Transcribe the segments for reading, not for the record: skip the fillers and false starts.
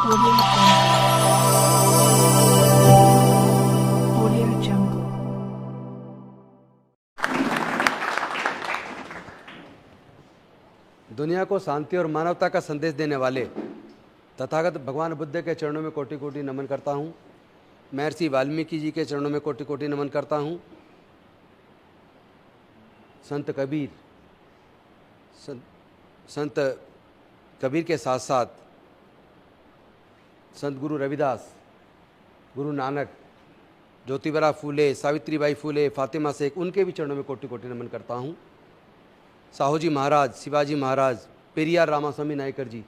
Audio Jungle. दुनिया को शांति और मानवता का संदेश देने वाले तथागत भगवान बुद्ध के चरणों में कोटि कोटि नमन करता हूँ। महर्षि वाल्मीकि जी के चरणों में कोटि कोटि नमन करता हूँ। संत कबीर के साथ साथ संत गुरु रविदास, गुरु नानक, ज्योतिबा फूले, सावित्रीबाई फूले, फातिमा शेख, उनके भी चरणों में कोटि कोटि नमन करता हूँ। साहूजी महाराज, शिवाजी महाराज, पेरियार रामास्वामी नायकर जी,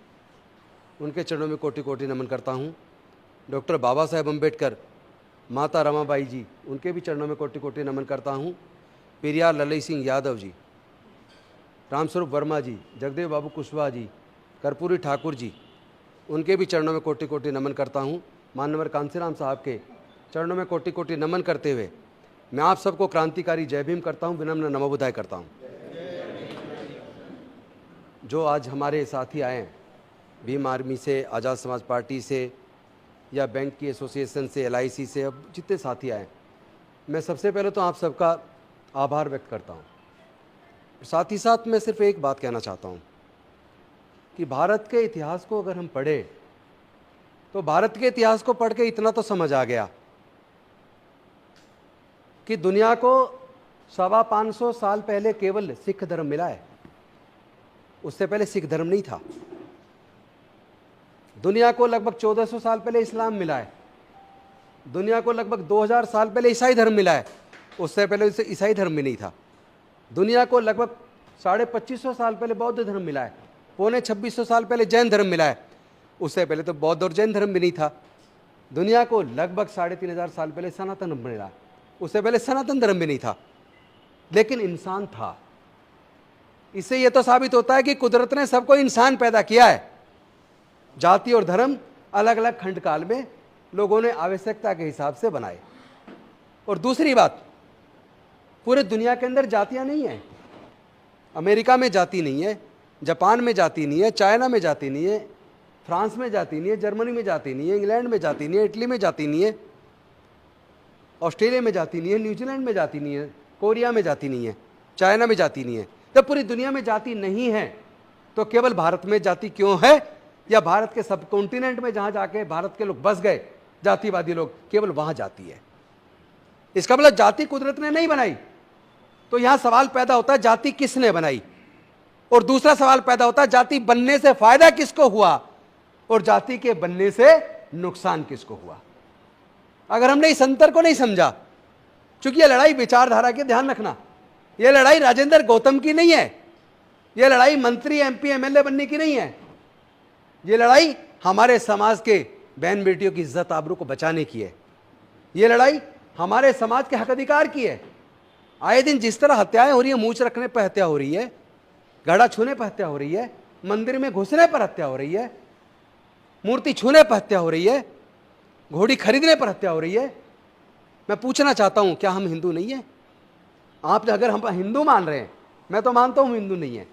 उनके चरणों में कोटि कोटि नमन करता हूँ। डॉक्टर बाबा साहेब अम्बेडकर, माता रमाबाई जी, उनके भी चरणों में कोटि कोटि नमन करता हूँ। पेरियार ललई सिंह यादव जी, रामस्वरूप वर्मा जी, जगदेव बाबू कुशवाहा जी, कर्पूरी ठाकुर जी, उनके भी चरणों में कोटि कोटि नमन करता हूँ। मानवर कांसीराम साहब के चरणों में कोटि कोटि नमन करते हुए मैं आप सबको क्रांतिकारी जय भीम करता हूँ, विनम्र नमो बुद्धाय करता हूँ। जो आज हमारे साथी आए हैं, भीम आर्मी से, आज़ाद समाज पार्टी से या बैंक की एसोसिएशन से, LIC से, अब जितने साथी आए, मैं सबसे पहले तो आप सबका आभार व्यक्त करता हूँ। साथ ही साथ मैं सिर्फ एक बात कहना चाहता हूँ कि भारत के इतिहास को अगर हम पढ़ें तो भारत के इतिहास को पढ़ के इतना तो समझ आ गया कि दुनिया को 550 साल पहले केवल सिख धर्म मिला है। उससे पहले सिख धर्म नहीं था। दुनिया को लगभग 1400 साल पहले इस्लाम मिला है। दुनिया को लगभग 2000 साल पहले ईसाई धर्म मिला है। उससे पहले उसे ईसाई धर्म भी नहीं था। दुनिया को लगभग 2550 साल पहले बौद्ध धर्म मिला है। 2500 साल पहले जैन धर्म मिला है। उससे पहले तो बौद्ध और जैन धर्म भी नहीं था। दुनिया को लगभग 3500 साल पहले सनातन धर्म मिला है। उससे पहले सनातन धर्म भी नहीं था, लेकिन इंसान था। इससे यह तो साबित होता है कि कुदरत ने सबको इंसान पैदा किया है। जाति और धर्म अलग अलग खंड काल में लोगों ने आवश्यकता के हिसाब से बनाए। और दूसरी बात, पूरे दुनिया के अंदर जातियां नहीं है। अमेरिका में जाति नहीं है, जापान में जाति नहीं है, चाइना में जाति नहीं है, फ्रांस में जाति नहीं है, जर्मनी में जाति नहीं है, इंग्लैंड में जाति नहीं है, इटली में जाति नहीं है, ऑस्ट्रेलिया में जाति नहीं है, न्यूजीलैंड में जाति नहीं है, कोरिया में जाति नहीं है, चाइना में जाति नहीं है। जब पूरी दुनिया में जाति नहीं है तो केवल भारत में जाति क्यों है? या भारत के सब कॉन्टिनेंट में जहां जाके भारत के लोग बस गए, जातिवादी लोग, केवल वहां जाति है। इसका मतलब जाति कुदरत ने नहीं बनाई। तो यहां सवाल पैदा होता है जाति किसने बनाई, और दूसरा सवाल पैदा होता है जाति बनने से फायदा किसको हुआ और जाति के बनने से नुकसान किसको हुआ। अगर हमने इस अंतर को नहीं समझा, चूंकि यह लड़ाई विचारधारा की, ध्यान रखना, यह लड़ाई राजेंद्र गौतम की नहीं है, यह लड़ाई मंत्री MP MLA बनने की नहीं है, यह लड़ाई हमारे समाज के बहन बेटियों की इज्जत आबरू को बचाने की है। यह लड़ाई हमारे समाज के हक अधिकार की है। आए दिन जिस तरह हत्याएं हो रही है, मूंछ रखने पर हत्या हो रही है, घड़ा छूने पर हत्या हो रही है, मंदिर में घुसने पर हत्या हो रही है, मूर्ति छूने पर हत्या हो रही है, घोड़ी खरीदने पर हत्या हो रही है। मैं पूछना चाहता हूं, क्या हम हिंदू नहीं है? आप अगर हम हिंदू मान रहे हैं, मैं तो मानता हूं हिंदू नहीं है,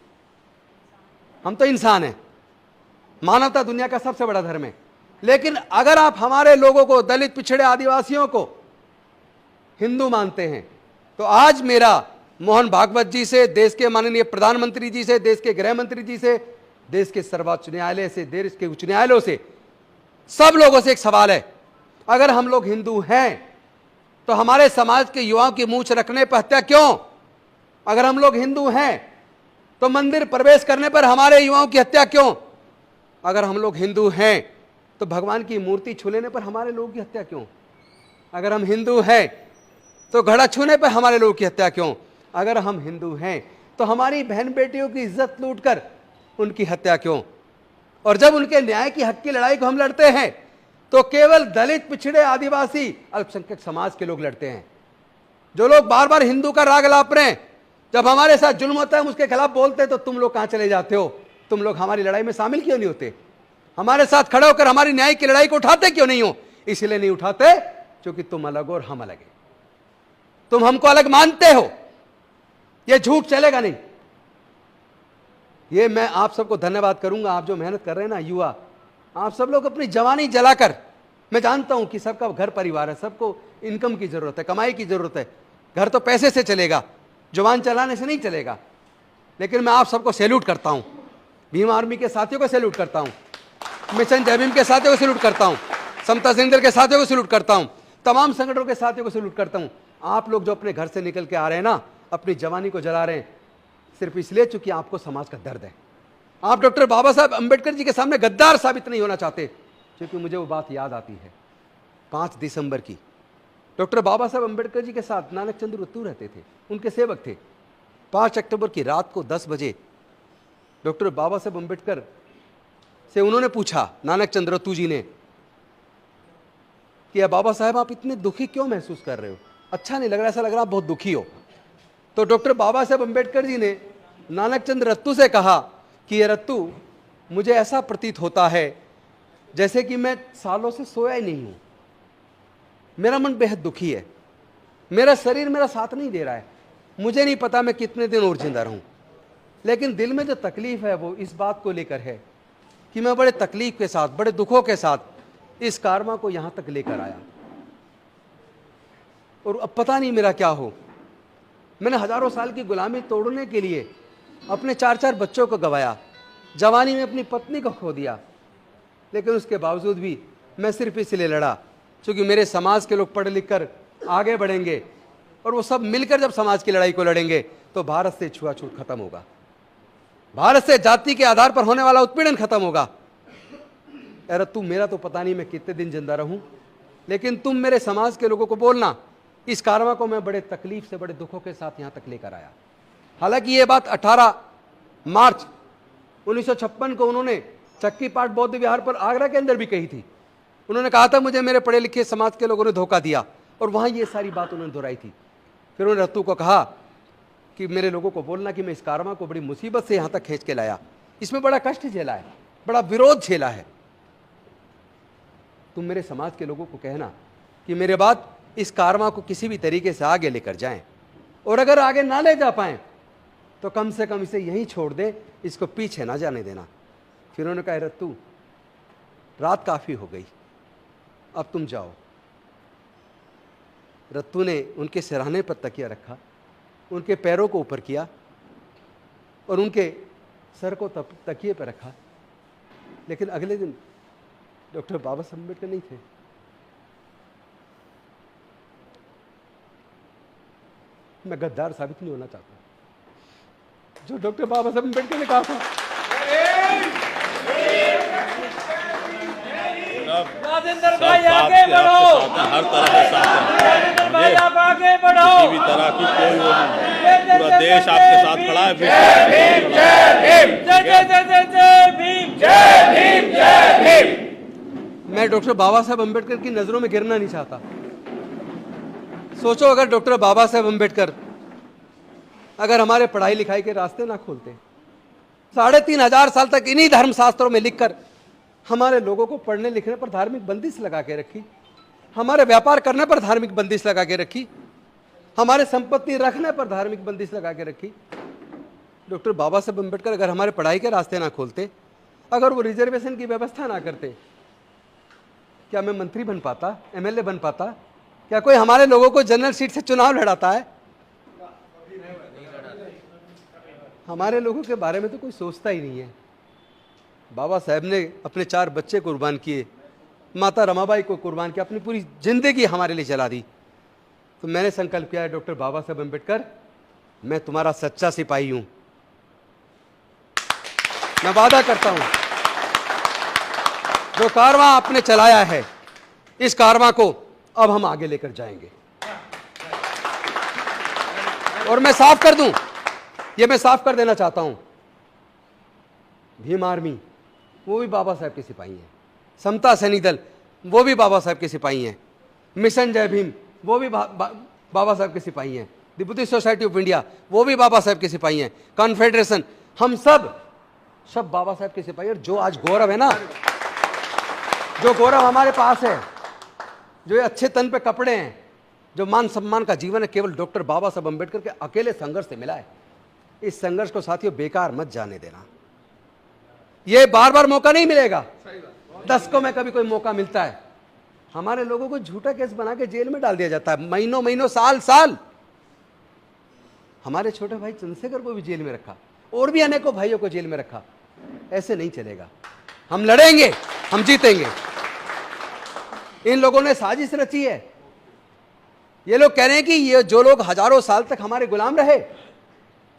हम तो इंसान हैं। मानवता दुनिया का सबसे बड़ा धर्म है। लेकिन अगर आप हमारे लोगों को, दलित, पिछड़े, आदिवासियों को हिंदू मानते हैं, तो आज मेरा मोहन भागवत जी से, देश के माननीय प्रधानमंत्री जी से, देश के गृह मंत्री जी से, देश के सर्वोच्च न्यायालय से, देश के उच्च न्यायालयों से, सब लोगों से एक सवाल है, अगर हम लोग हिंदू हैं तो हमारे समाज के युवाओं की मूंछ रखने पर हत्या क्यों? अगर हम लोग हिंदू हैं तो मंदिर प्रवेश करने पर हमारे युवाओं की हत्या क्यों? अगर हम लोग हिंदू हैं तो भगवान की मूर्ति छू लेने पर हमारे लोगों की हत्या क्यों? अगर हम हिंदू हैं तो घड़ा छूने पर हमारे लोगों की हत्या क्यों? अगर हम हिंदू हैं तो हमारी बहन बेटियों की इज्जत लूटकर उनकी हत्या क्यों? और जब उनके न्याय की हक की लड़ाई को हम लड़ते हैं तो केवल दलित, पिछड़े, आदिवासी, अल्पसंख्यक समाज के लोग लड़ते हैं। जो लोग बार बार हिंदू का राग लाप रहे हैं, जब हमारे साथ जुल्म होता है हम उसके खिलाफ बोलते हैं, तो तुम लोग कहां चले जाते हो? तुम लोग हमारी लड़ाई में शामिल क्यों नहीं होते? हमारे साथ खड़े होकर हमारी न्याय की लड़ाई को उठाते क्यों नहीं हो? इसलिए नहीं उठाते क्योंकि तुम अलग हो और हम अलग हैं। तुम हमको अलग मानते हो, यह झूठ चलेगा नहीं। ये मैं आप सबको धन्यवाद करूंगा, आप जो मेहनत कर रहे हैं ना, युवा, आप सब लोग अपनी जवानी जलाकर, मैं जानता हूं कि सबका घर परिवार है, सबको इनकम की जरूरत है, कमाई की जरूरत है, घर तो पैसे से चलेगा, जवान चलाने से नहीं चलेगा। लेकिन मैं आप सबको सैल्यूट करता हूं, भीम आर्मी के साथियों को सैल्यूट करता हूं, मिशन जय भीम के साथियों को सैल्यूट करता हूं, समता सेंटर के साथियों को सैल्यूट करता हूं, तमाम संगठनों के साथियों को सैल्यूट करता हूं। आप लोग जो अपने घर से निकल के आ रहे हैं ना, अपनी जवानी को जला रहे हैं, सिर्फ इसलिए चूंकि आपको समाज का दर्द है। आप डॉक्टर बाबा साहब अंबेडकर जी के सामने गद्दार साबित नहीं होना चाहते, क्योंकि मुझे वो बात याद आती है 5 दिसंबर की। डॉक्टर बाबा साहब अंबेडकर जी के साथ नानक चंद्र रत्तू रहते थे, उनके सेवक थे। 5 अक्टूबर की रात को 10 बजे डॉक्टर बाबा साहब अंबेडकर से उन्होंने पूछा, नानक चंद्र रत्तू जी ने, कि बाबा साहब आप इतने दुखी क्यों महसूस कर रहे हो, अच्छा नहीं लग रहा, ऐसा लग रहा आप बहुत दुखी हो। तो डॉक्टर बाबा साहब अंबेडकर जी ने नानक चंद्र रत्तू से कहा कि ये रत्तू, मुझे ऐसा प्रतीत होता है जैसे कि मैं सालों से सोया ही नहीं हूं, मेरा मन बेहद दुखी है, मेरा शरीर मेरा साथ नहीं दे रहा है, मुझे नहीं पता मैं कितने दिन और जिंदा रहूं, लेकिन दिल में जो तकलीफ है वो इस बात को लेकर है कि मैं बड़े तकलीफ के साथ, बड़े दुखों के साथ इस कारवा को यहां तक लेकर आया, और अब पता नहीं मेरा क्या हो। मैंने हजारों साल की गुलामी तोड़ने के लिए अपने 4-4 बच्चों को गंवाया, जवानी में अपनी पत्नी को खो दिया, लेकिन उसके बावजूद भी मैं सिर्फ इसलिए लड़ा क्योंकि मेरे समाज के लोग पढ़ लिख कर आगे बढ़ेंगे, और वो सब मिलकर जब समाज की लड़ाई को लड़ेंगे तो भारत से छुआछूत खत्म होगा, भारत से जाति के आधार पर होने वाला उत्पीड़न खत्म होगा। अरे तू, मेरा तो पता नहीं मैं कितने दिन जिंदा रहूं, लेकिन तुम मेरे समाज के लोगों को बोलना, इस कारवा को मैं बड़े तकलीफ से, बड़े दुखों के साथ यहां तक लेकर आया। हालांकि ये बात 18 मार्च 1956 को उन्होंने चक्की पाट बौद्ध विहार पर आगरा के अंदर भी कही थी। उन्होंने कहा था मुझे मेरे पढ़े लिखे समाज के लोगों ने धोखा दिया, और वहां ये सारी बात उन्होंने दोहराई थी। फिर उन्होंने रत्तू को कहा कि मेरे लोगों को बोलना कि मैं इस कारवा को बड़ी मुसीबत से यहां तक खींच के लाया, इसमें बड़ा कष्ट झेला है, बड़ा विरोध झेला है। तुम मेरे समाज के लोगों को कहना कि मेरे बाद इस कारवा को किसी भी तरीके से आगे लेकर जाएं, और अगर आगे ना ले जा पाए तो कम से कम इसे यहीं छोड़ दे, इसको पीछे ना जाने देना। फिर उन्होंने कहा रत्तू, रात काफी हो गई, अब तुम जाओ। रत्तू ने उनके सिरहाने पर तकिया रखा, उनके पैरों को ऊपर किया और उनके सर को तकिए पर रखा। लेकिन अगले दिन डॉक्टर बाबा साहब अम्बेडकर नहीं थे। मैं गद्दार साबित नहीं होना चाहता, जो डॉक्टर बाबा साहब अम्बेडकर ने कहा था, राजेंद्र भाई आगे बढ़ो, हर तरह से साथ है, राजेंद्र भाई आप आगे बढ़ो, किसी भी तरह की कोई वो नहीं, पूरा देश आपके साथ खड़ा है। जय भीम, जय भीम, जय जय जय जय जय भीम, जय भीम, जय भीम। मैं डॉक्टर बाबा साहब अम्बेडकर की नजरों में गिरना नहीं चाहता। सोचो अगर डॉक्टर बाबा साहब अम्बेडकर अगर हमारे पढ़ाई लिखाई के रास्ते ना खोलते, 3500 साल तक इन्हीं धर्मशास्त्रों में लिखकर हमारे लोगों को पढ़ने लिखने पर धार्मिक बंदिश लगा के रखी, हमारे व्यापार करने पर धार्मिक बंदिश लगा के रखी, हमारे संपत्ति रखने पर धार्मिक बंदिश लगा के रखी। डॉक्टर बाबा साहब अम्बेडकर अगर हमारे पढ़ाई के रास्ते ना खोलते, अगर वो रिजर्वेशन की व्यवस्था ना करते, क्या मैं मंत्री बन पाता, एमएलए बन पाता? क्या कोई हमारे लोगों को जनरल सीट से चुनाव लड़ाता है? हमारे लोगों के बारे में तो कोई सोचता ही नहीं है। बाबा साहब ने अपने 4 बच्चे कुर्बान किए, माता रमाबाई को कुर्बान किया, अपनी पूरी जिंदगी हमारे लिए चला दी। तो मैंने संकल्प किया है, डॉक्टर बाबा साहब अम्बेडकर, मैं तुम्हारा सच्चा सिपाही हूं। मैं वादा करता हूं, जो कारवां आपने चलाया है, इस कारवां को अब हम आगे लेकर जाएंगे। और मैं साफ कर दूं, ये मैं साफ कर देना चाहता हूं, भीम आर्मी वो भी बाबा साहब के सिपाही हैं, समता सैनिक दल वो भी बाबा साहब के सिपाही हैं, मिशन जय भीम वो भी बाबा साहब के सिपाही हैं, the Buddhist society of India वो भी बाबा साहब के सिपाही हैं, कॉन्फेडरेशन, हम सब बाबा साहब के सिपाही। और जो आज गौरव है ना, जो गौरव हमारे पास है, जो ये अच्छे तन पे कपड़े हैं, जो मान सम्मान का जीवन है, केवल डॉक्टर बाबा साहब अम्बेडकर के अकेले संघर्ष से मिला है। इस संघर्ष को साथियों बेकार मत जाने देना, ये बार बार मौका नहीं मिलेगा, दशकों में कभी कोई मौका मिलता है। हमारे लोगों को झूठा केस बना के जेल में डाल दिया जाता है, महीनों महीनों, साल साल। हमारे छोटे भाई चंद्रशेखर को भी जेल में रखा, और भी अनेकों भाइयों को जेल में रखा। ऐसे नहीं चलेगा, हम लड़ेंगे, हम जीतेंगे। इन लोगों ने साजिश रची है। ये लोग कह रहे हैं कि ये जो लोग हजारों साल तक हमारे गुलाम रहे,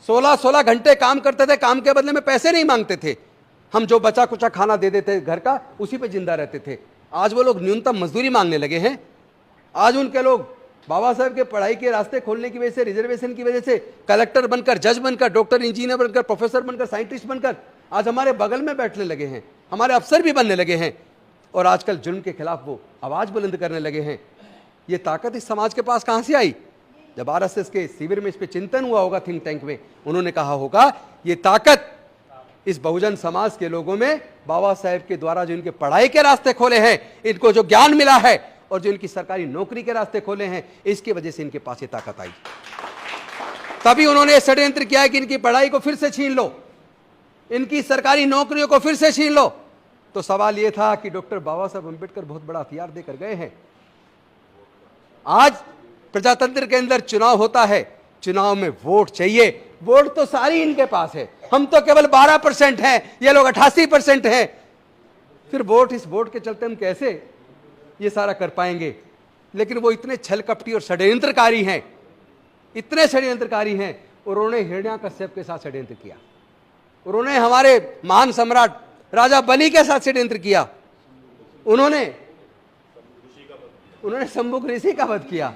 16-16 घंटे काम करते थे, काम के बदले में पैसे नहीं मांगते थे, हम जो बचा कुचा खाना दे देते घर का, उसी पे जिंदा रहते थे। आज वो लोग न्यूनतम मजदूरी मांगने लगे हैं। आज उनके लोग बाबा साहब के पढ़ाई के रास्ते खोलने की वजह से, रिजर्वेशन की वजह से कलेक्टर बनकर, जज बनकर, डॉक्टर, इंजीनियर बनकर, प्रोफेसर बनकर, साइंटिस्ट बनकर आज हमारे बगल में बैठने लगे हैं, हमारे अफसर भी बनने लगे हैं, और आजकल जुल्म के खिलाफ वो आवाज बुलंद करने लगे हैं। ये ताकत इस समाज के पास कहां से आई? जब आरएसएस के शिविर में इस पे चिंतन हुआ होगा, थिंक टैंक में, उन्होंने कहा होगा ये ताकत इस बहुजन समाज के लोगों में, बाबा साहेब के द्वारा जो इनके पढ़ाई के रास्ते खोले हैं, इनको जो ज्ञान मिला है, और जो इनकी सरकारी नौकरी के रास्ते खोले हैं, इसकी वजह से इनके पास ये ताकत आई। तभी उन्होंने षड्यंत्र किया है कि इनकी पढ़ाई को फिर से छीन लो, इनकी सरकारी नौकरियों को फिर से छीन लो। तो सवाल यह था कि डॉक्टर बाबा साहब अम्बेडकर बहुत बड़ा हथियार देकर गए हैं। आज प्रजातंत्र के अंदर चुनाव होता है, चुनाव में वोट चाहिए, वोट तो सारी इनके पास है, हम तो केवल 12% हैं, ये लोग 88% हैं। फिर वोट, इस वोट के चलते हम कैसे ये सारा कर पाएंगे? लेकिन वो इतने छल कपटी और षड्यंत्रकारी हैं, इतने षड्यंत्रकारी हैं। उन्होंने हिरण्याकश्यप के साथ षड्यंत्र किया, उन्होंने हमारे महान सम्राट राजा बलि के साथ षड्यंत्र किया, उन्होंने शंभुक ऋषि का वध किया,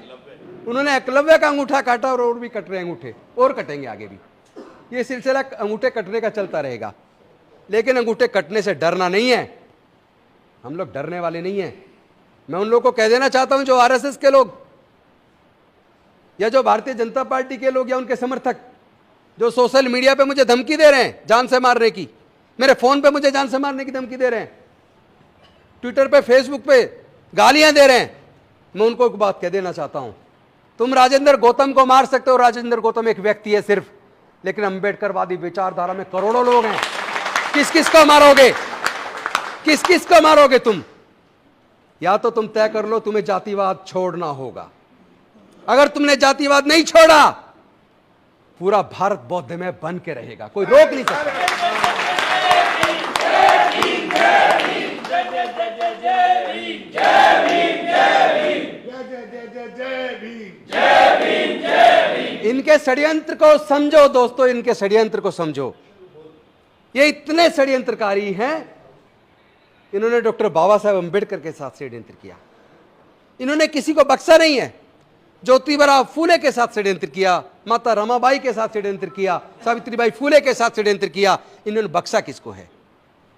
उन्होंने एकलव्य का अंगूठा काटा, और भी कट रहे अंगूठे, और कटेंगे आगे भी। ये सिलसिला अंगूठे कटने का चलता रहेगा। लेकिन अंगूठे कटने से डरना नहीं है, हम लोग डरने वाले नहीं हैं। मैं उन लोगों को कह देना चाहता हूं, जो आरएसएस के लोग या जो भारतीय जनता पार्टी के लोग या उनके समर्थक जो सोशल मीडिया पे मुझे धमकी दे रहे हैं जान से मारने की, मेरे फोन पे मुझे जान से मारने की धमकी दे रहे हैं, ट्विटर पे, फेसबुक पे गालियां दे रहे हैं, मैं उनको एक बात कह देना चाहता हूं, तुम राजेंद्र गौतम को मार सकते हो, राजेंद्र गौतम एक व्यक्ति है सिर्फ, लेकिन अंबेडकरवादी विचारधारा में करोड़ों लोग हैं। किस किस को मारोगे, किस किस को मारोगे तुम? या तो तुम तय कर लो तुम्हें जातिवाद छोड़ना होगा। अगर तुमने जातिवाद नहीं छोड़ा, पूरा भारत बौद्धमय बन के रहेगा, कोई रोक नहीं सकता। इनके षड्यंत्र को समझो दोस्तों, इनके षड्यंत्र को समझो। ये इतने षड्यंत्रकारी हैं, इन्होंने डॉक्टर बाबा साहेब अम्बेडकर के साथ षड्यंत्र किया, इन्होंने किसी को बख्शा नहीं है। ज्योतिबा फूले के साथ षड्यंत्र किया, माता रमाबाई के साथ षड्यंत्र किया, सावित्रीबाई फूले के साथ षड्यंत्र किया, इन्होंने बख्शा किसको है?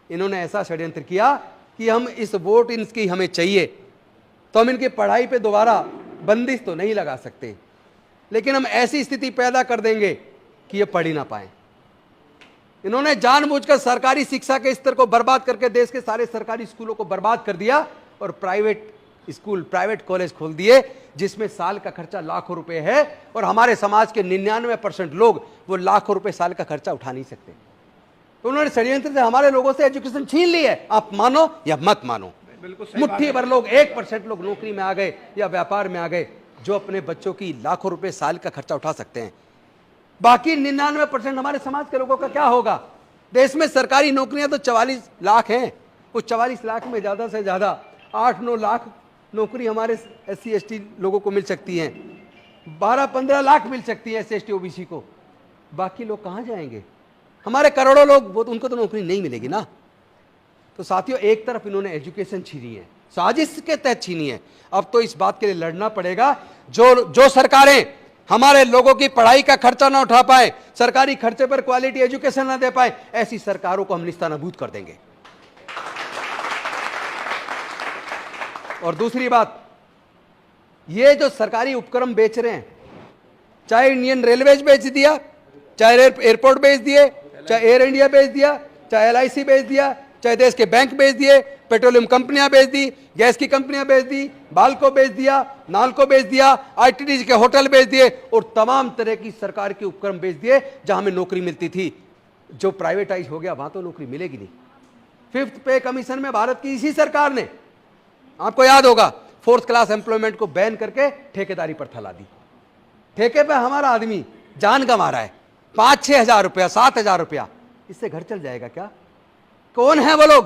इन्होंने ऐसा षड्यंत्र किया कि हम इस वोट इनकी हमें चाहिए, तो हम इनकी पढ़ाई पे दोबारा बंदिश तो नहीं लगा सकते, लेकिन हम ऐसी स्थिति पैदा कर देंगे कि ये पढ़ ही ना पाए। इन्होंने जानबूझकर सरकारी शिक्षा के स्तर को बर्बाद करके देश के सारे सरकारी स्कूलों को बर्बाद कर दिया, और प्राइवेट स्कूल, प्राइवेट कॉलेज खोल दिए, जिसमें साल का खर्चा लाखों रुपए है, और हमारे समाज के 99% लोग वो लाखों रुपए साल का खर्चा उठा नहीं सकते। तो उन्होंने षड्यंत्र से हमारे लोगों से एजुकेशन छीन ली है, आप मानो या मत मानो। मुट्ठी भर लोग, 1% लोग नौकरी में आ गए या व्यापार में आ गए, जो अपने बच्चों की लाखों रुपए साल का खर्चा उठा सकते हैं। बाकी 99% हमारे समाज के लोगों का क्या होगा? देश में सरकारी नौकरियां तो 44 लाख हैं, उस 44 लाख में ज्यादा से ज्यादा 8-9 लाख नौकरी हमारे SC ST लोगों को मिल सकती हैं, 12-15 लाख मिल सकती है SC ST OBC को। बाकी लोग कहां जाएंगे? हमारे करोड़ों लोग, वो उनको तो नौकरी नहीं मिलेगी ना। तो साथियों, एक तरफ इन्होंने एजुकेशन छीनी है, साजिश के तहत छीनी है। अब तो इस बात के लिए लड़ना पड़ेगा, जो सरकारें हमारे लोगों की पढ़ाई का खर्चा ना उठा पाए, सरकारी खर्चे पर क्वालिटी एजुकेशन ना दे पाए, ऐसी सरकारों को हम निस्तानाबूद कर देंगे। और दूसरी बात, ये जो सरकारी उपक्रम बेच रहे हैं, चाहे इंडियन रेलवेज बेच दिया, चाहे एयरपोर्ट बेच दिए, चाहे एयर इंडिया बेच दिया, चाहे LIC बेच दिया, चाहे देश के बैंक बेच दिए, पेट्रोलियम कंपनियां बेच दी, गैस की कंपनियां बेच दी, बाल को बेच दिया, नाल को बेच दिया, ITD के होटल बेच दिए, और तमाम तरह की सरकार के उपक्रम बेच दिए जहां हमें नौकरी मिलती थी। जो प्राइवेटाइज हो गया वहां तो नौकरी मिलेगी नहीं, 5th पे कमीशन में भारत की इसी सरकार ने, आपको याद होगा, 4th क्लास एम्प्लॉयमेंट को बैन करके ठेकेदारी प्रथा ला दी। ठेके पे हमारा आदमी जान गंवा रहा है, 5-6 हजार रुपया, 7 हजार रुपया, इससे घर चल जाएगा क्या? कौन है वो लोग?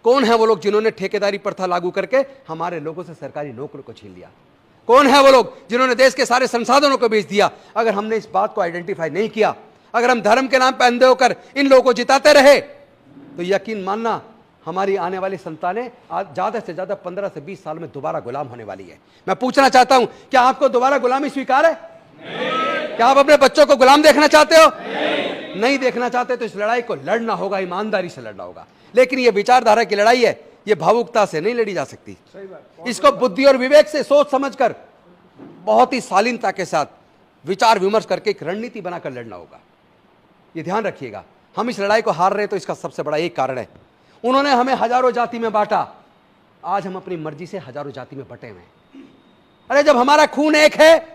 कौन है वो लोग जिन्होंने ठेकेदारी प्रथा लागू करके हमारे लोगों से सरकारी नौकरी को छीन लिया? कौन है वो लोग जिन्होंने देश के सारे संसाधनों को बेच दिया? अगर हमने इस बात को आइडेंटिफाई नहीं किया, अगर हम धर्म के नाम पर अंधे होकर इन लोगों को जिताते रहे, तो यकीन मानना हमारी आने वाली संतानें ज्यादा से ज्यादा 15 से 20 साल में दोबारा गुलाम होने वाली है। मैं पूछना चाहता हूं, क्या आपको दोबारा गुलामी स्वीकार है? नहीं। क्या आप अपने बच्चों को गुलाम देखना चाहते हो? नहीं देखना चाहते तो इस लड़ाई को लड़ना होगा, ईमानदारी से लड़ना होगा। लेकिन ये विचारधारा की लड़ाई है, ये भावुकता से नहीं लड़ी जा सकती। इसको बुद्धि और विवेक से सोच समझकर, बहुत ही शालीनता के साथ विचार विमर्श करके एक रणनीति बनाकर लड़ना होगा। ये ध्यान रखिएगा, हम इस लड़ाई को हार रहे तो इसका सबसे बड़ा एक कारण है, उन्होंने हमें हजारों जाति में बांटा, आज हम अपनी मर्जी से हजारों जाति में बटे हुए हैं। अरे जब हमारा खून एक है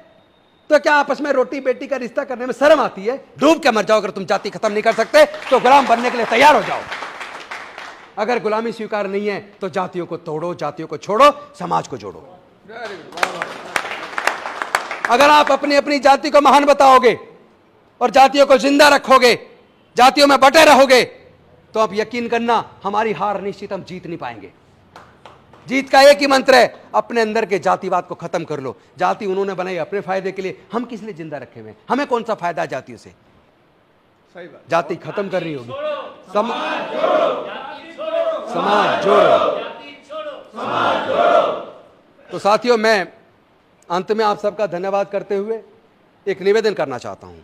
तो क्या आपस में रोटी बेटी का रिश्ता करने में शर्म आती है? डूब के मर जाओ, अगर तुम जाति खत्म नहीं कर सकते तो गुलाम बनने के लिए तैयार हो जाओ। अगर गुलामी स्वीकार नहीं है तो जातियों को तोड़ो, जातियों को छोड़ो, समाज को जोड़ो। अगर आप अपनी अपनी जाति को महान बताओगे और जातियों को जिंदा रखोगे, जातियों में बटे रहोगे, तो आप यकीन करना हमारी हार निश्चित, हम जीत नहीं पाएंगे। जीत का एक ही मंत्र है, अपने अंदर के जातिवाद को खत्म कर लो। जाति उन्होंने बनाई अपने फायदे के लिए, हम किस लिए जिंदा रखे हुए? हमें कौन सा फायदा है जातियों से? जाति खत्म करनी होगी। समाज जोड़ो। तो साथियों, मैं अंत में आप सबका धन्यवाद करते हुए एक निवेदन करना चाहता हूं।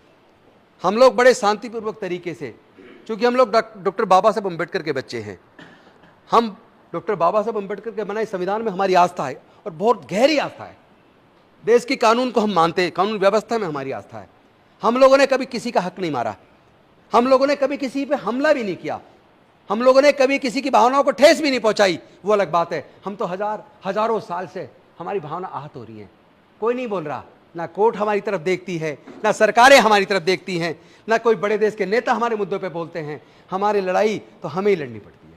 हम लोग बड़े शांतिपूर्वक तरीके से, क्योंकि हम लोग डॉक्टर बाबा साहब अम्बेडकर के बच्चे हैं, हम डॉक्टर बाबा साहब अम्बेडकर के बनाए संविधान में हमारी आस्था है और बहुत गहरी आस्था है। देश की कानून को हम मानते हैं, कानून व्यवस्था में हमारी आस्था है। हम लोगों ने कभी किसी का हक नहीं मारा, हम लोगों ने कभी किसी पे हमला भी नहीं किया, हम लोगों ने कभी किसी की भावनाओं को ठेस भी नहीं पहुंचाई, वो अलग बात है। हम तो हजारों साल से हमारी भावना आहत हो रही है, कोई नहीं बोल रहा। ना कोर्ट हमारी तरफ देखती है, ना सरकारें हमारी तरफ देखती हैं, ना कोई बड़े देश के नेता हमारे मुद्दों पे बोलते हैं। हमारी लड़ाई तो हमें ही लड़नी पड़ती है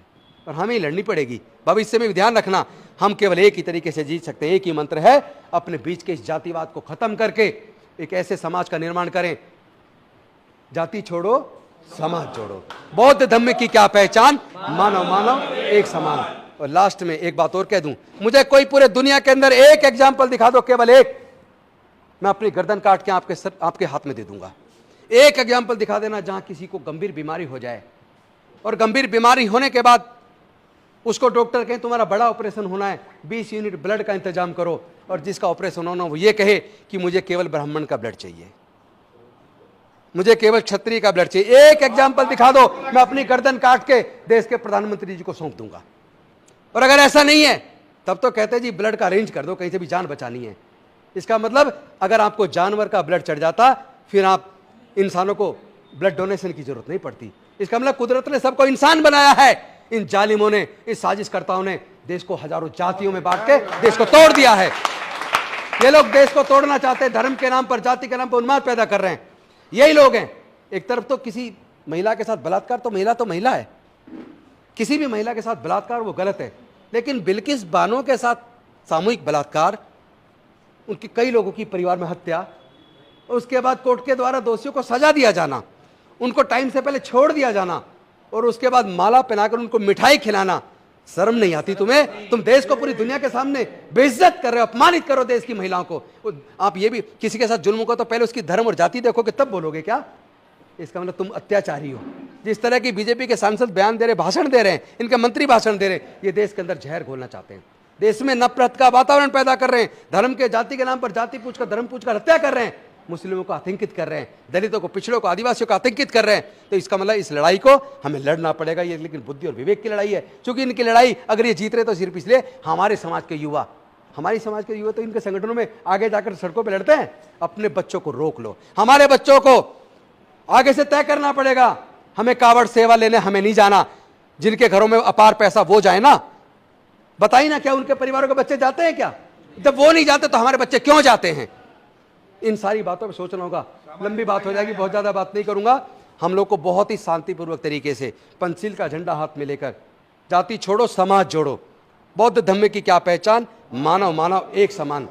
और हमें ही लड़नी पड़ेगी। भविष्य में भी ध्यान रखना, हम केवल एक ही तरीके से जीत सकते हैं, एक ही मंत्र है, अपने बीच के इस जातिवाद को खत्म करके एक ऐसे समाज का निर्माण करें, जाति छोड़ो समाज जोड़ो। बौद्ध धम्म की क्या पहचान? मानव मानव एक समान। और लास्ट में एक बात और कह दूं, मुझे कोई पूरे दुनिया के अंदर एक एग्जाम्पल दिखा दो, केवल एक, मैं अपनी गर्दन काट के आपके हाथ में दे दूंगा। एक एग्जाम्पल दिखा देना जहां किसी को गंभीर बीमारी हो जाए और गंभीर बीमारी होने के बाद उसको डॉक्टर कहें तुम्हारा बड़ा ऑपरेशन होना है, 20 यूनिट ब्लड का इंतजाम करो, और जिसका ऑपरेशन होना वो ये कहे कि मुझे केवल ब्राह्मण का ब्लड चाहिए, मुझे केवल क्षत्रिय का ब्लड चाहिए। एक एग्जाम्पल दिखा दो, मैं अपनी गर्दन काट के देश के प्रधानमंत्री जी को सौंप दूंगा। और अगर ऐसा नहीं है तब तो कहते जी ब्लड का अरेंज कर दो, कहीं से भी जान बचानी है। इसका मतलब अगर आपको जानवर का ब्लड चढ़ जाता फिर आप इंसानों को ब्लड डोनेशन की जरूरत नहीं पड़ती। इसका मतलब कुदरत ने सबको इंसान बनाया है, इन जालिमों ने, इस साजिशकर्ताओं ने देश को हजारों जातियों में बांट के देश को तोड़ दिया है। ये लोग देश को तोड़ना चाहते हैं, धर्म के नाम पर, जाति के नाम पर उन्माद पैदा कर रहे हैं। यही लोग हैं। एक तरफ तो किसी महिला के साथ बलात्कार, तो महिला है, किसी भी महिला के साथ बलात्कार वो गलत है, लेकिन बिल्किस बानो के साथ सामूहिक बलात्कार, उनके कई लोगों की परिवार में हत्या, उसके बाद कोर्ट के द्वारा दोषियों को सजा दिया जाना, उनको टाइम से पहले छोड़ दिया जाना, और उसके बाद माला पहनाकर उनको मिठाई खिलाना, शर्म नहीं आती तुम्हें? तुम देश को पूरी दुनिया के सामने बेइज्जत कर रहे हो, अपमानित करो देश की महिलाओं को। आप ये भी किसी के साथ जुल्म को तो पहले उसकी धर्म और जाति देखोगे तब बोलोगे क्या? इसका मतलब तुम अत्याचारी हो। जिस तरह की बीजेपी के सांसद बयान दे रहे, भाषण दे रहे हैं, इनके मंत्री भाषण दे रहे हैं, ये देश के अंदर जहर घोलना चाहते हैं, देश में नफरत का वातावरण पैदा कर रहे हैं, धर्म के जाति के नाम पर जाति पूछकर धर्म पूछकर हत्या कर रहे हैं, मुस्लिमों को आतंकित कर रहे हैं, दलितों को, पिछड़ों को, आदिवासियों को आतंकित कर रहे हैं। तो इसका मतलब इस लड़ाई को हमें लड़ना पड़ेगा। ये लेकिन बुद्धि और विवेक की लड़ाई है, क्योंकि इनकी लड़ाई अगर ये जीत रहे तो सिर्फ इसलिए हमारे समाज के युवा, हमारी समाज के युवा तो इनके संगठनों में आगे जाकर सड़कों पर लड़ते हैं। अपने बच्चों को रोक लो, हमारे बच्चों को आगे से तय करना पड़ेगा। हमें कावड़ सेवा लेने हमें नहीं जाना, जिनके घरों में अपार पैसा वो जाए ना, बताइए ना, क्या उनके परिवारों के बच्चे जाते हैं क्या? जब वो नहीं जाते तो हमारे बच्चे क्यों जाते हैं? इन सारी बातों पे सोचना होगा। लंबी बात हो जाएगी, बहुत ज्यादा बात नहीं करूंगा। हम लोग को बहुत ही शांतिपूर्वक तरीके से पंचशील का झंडा हाथ में लेकर जाति छोड़ो समाज जोड़ो, बौद्ध धर्म की क्या पहचान, मानव मानव एक समान,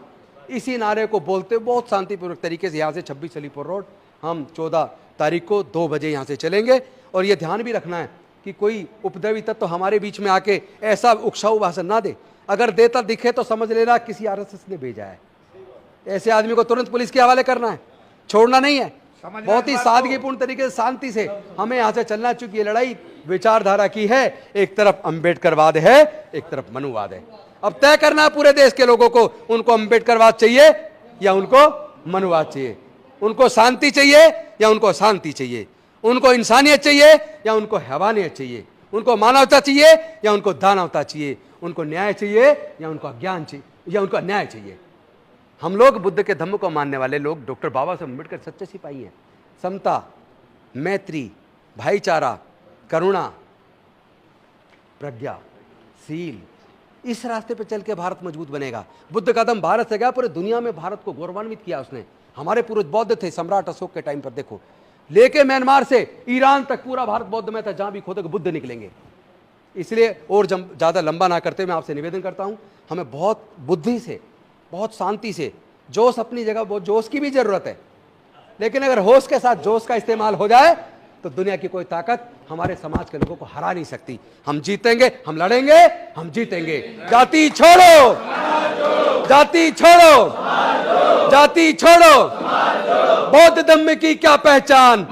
इसी नारे को बोलते हुए बहुत शांतिपूर्वक तरीके से यहाँ से 26 अलीपुर रोड हम 14 तारीख को 2 बजे यहाँ से चलेंगे। और ये ध्यान भी रखना है कि कोई उपद्रवी तत्व तो हमारे बीच में आके ऐसा उकसाऊ भाषण ना दे, अगर देता दिखे तो समझ लेना किसी आरएसएस ने भेजा है। ऐसे आदमी को तुरंत पुलिस के हवाले करना है, छोड़ना नहीं है। बहुत ही सादगीपूर्ण तरीके से शांति से हमें यहाँ से चलना, चूंकि ये लड़ाई विचारधारा की है, एक तरफ अम्बेडकरवाद है, एक तरफ मनुवाद है। अब तय करना है पूरे देश के लोगों को, उनको अम्बेडकरवाद चाहिए या उनको मनुवाद चाहिए, उनको शांति चाहिए या उनको शांति चाहिए, उनको इंसानियत चाहिए या उनको हैवानियत चाहिए, उनको मानवता चाहिए या उनको दानवता चाहिए, उनको न्याय चाहिए या उनको अज्ञान चाहिए या उनको अन्याय चाहिए। हम लोग बुद्ध के धम्म को मानने वाले लोग डॉक्टर बाबा साहब अम्बेडकर सच्चे सिपाही हैं। समता, मैत्री, भाईचारा, करुणा, प्रज्ञा, सील, इस रास्ते पे चल के भारत मजबूत बनेगा। बुद्ध का दम भारत से गया, पूरे दुनिया में भारत को गौरवान्वित किया उसने। हमारे पूर्वज बौद्ध थे, सम्राट अशोक के टाइम पर देखो, लेके म्यांमार से ईरान तक पूरा भारत बौद्ध में था, जहां भी खोदोगे बुद्ध निकलेंगे। इसलिए और ज़्यादा लंबा ना करते मैं आपसे निवेदन करता हूं, हमें बहुत बुद्धि से, बहुत शांति से, जोश अपनी जगह, बहुत जोश की भी जरूरत है, लेकिन अगर होश के साथ जोश का इस्तेमाल हो जाए तो दुनिया की कोई ताकत हमारे समाज के लोगों को हरा नहीं सकती। हम जीतेंगे, हम लड़ेंगे, हम जीतेंगे। जाति छोड़ो, जाति छोड़ो, जाति छोड़ो, बौद्ध धम्म की क्या पहचान,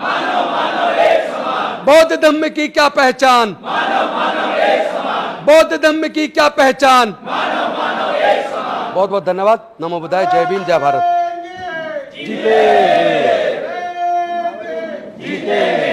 बौद्ध धम्म की क्या पहचान, बौद्ध धम्म की क्या पहचान। बहुत बहुत धन्यवाद। नमो बुद्धाय। जय भीम, जय भारत। जीते जीते